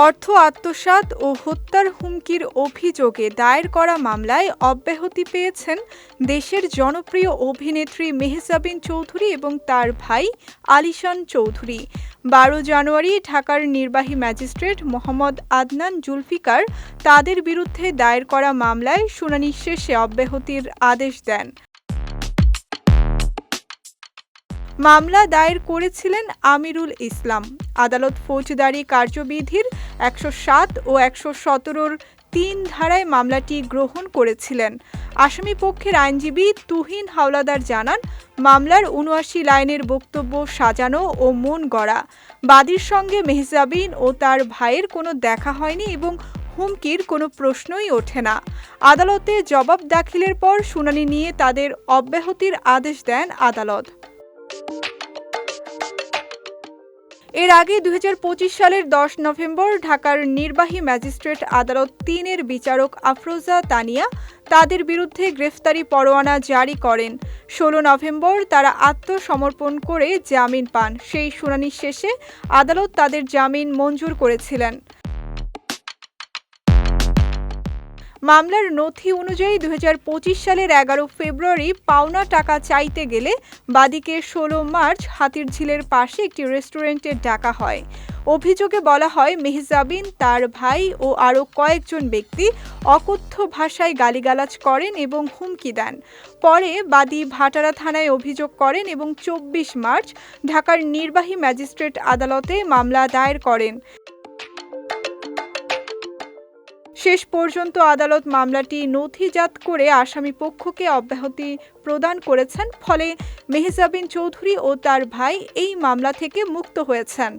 অর্থ আত্মসাৎ ও হত্যার হুমকির অভিযোগে দায়ের করা মামলায় অব্যাহতি পেয়েছেন দেশের জনপ্রিয় অভিনেত্রী মেহজাবিন চৌধুরী এবং তার ভাই আলিশান চৌধুরী। ১২ জানুয়ারি ঢাকার নির্বাহী ম্যাজিস্ট্রেট মোহাম্মদ আদনান জুলফিকার তাদের বিরুদ্ধে দায়ের করা মামলায় শুনানি শেষে অব্যাহতির আদেশ দেন। মামলা দায়ের করেছিলেন আমিরুল ইসলাম। আদালত ফৌজদারি কার্যবিধির ১০৭ ও ১১৭-র ৩ ধারায় মামলাটি গ্রহণ করেছিলেন। আসামিপক্ষের আইনজীবী তুহিন হাওলাদার জানান, মামলার ৭৯ লাইনের বক্তব্য সাজানো ও মন গড়া। বাদীর সঙ্গে মেহজাবিন ও তার ভাইয়ের কোনো দেখা হয়নি এবং হুমকির কোনো প্রশ্নই ওঠে না। আদালতে জবাব দাখিলের পর শুনানি নিয়ে তাদের অব্যাহতির আদেশ দেন আদালত। এর আগে ২০২৫ সালের ১০ নভেম্বর ঢাকার নির্বাহী ম্যাজিস্ট্রেট আদালত ৩-এর বিচারক আফরোজা তানিয়া তাদের বিরুদ্ধে গ্রেফতারি পরোয়ানা জারি করেন। ১৬ নভেম্বর তারা আত্মসমর্পণ করে জামিন পান। সেই শুনানি শেষে আদালত তাদের জামিন মঞ্জুর করেছিলেন। মামলার নথি অনুযায়ী ২০২৫ সালের ১১ ফেব্রুয়ারি পাওনা টাকা চাইতে গেলে বাদীকে ১৬ মার্চ হাতিরঝিলের পাশে একটি রেস্টুরেন্টে ডাকা হয়। অভিযোগে বলা হয়, মেহজাবিন, তার ভাই ও আরও কয়েকজন ব্যক্তি অকথ্য ভাষায় গালিগালাজ করেন এবং হুমকি দেন। পরে বাদী ভাটারা থানায় অভিযোগ করেন এবং ২৪ মার্চ ঢাকার নির্বাহী ম্যাজিস্ট্রেট আদালতে মামলা দায়ের করেন। শেষ পর্যন্ত আদালত মামলাটি নথিজাত করে আসামিপক্ষকে অব্যাহতি প্রদান করেছেন। ফলে মেহজাবিন চৌধুরী ও তার ভাই এই মামলা থেকে মুক্ত হয়েছেন।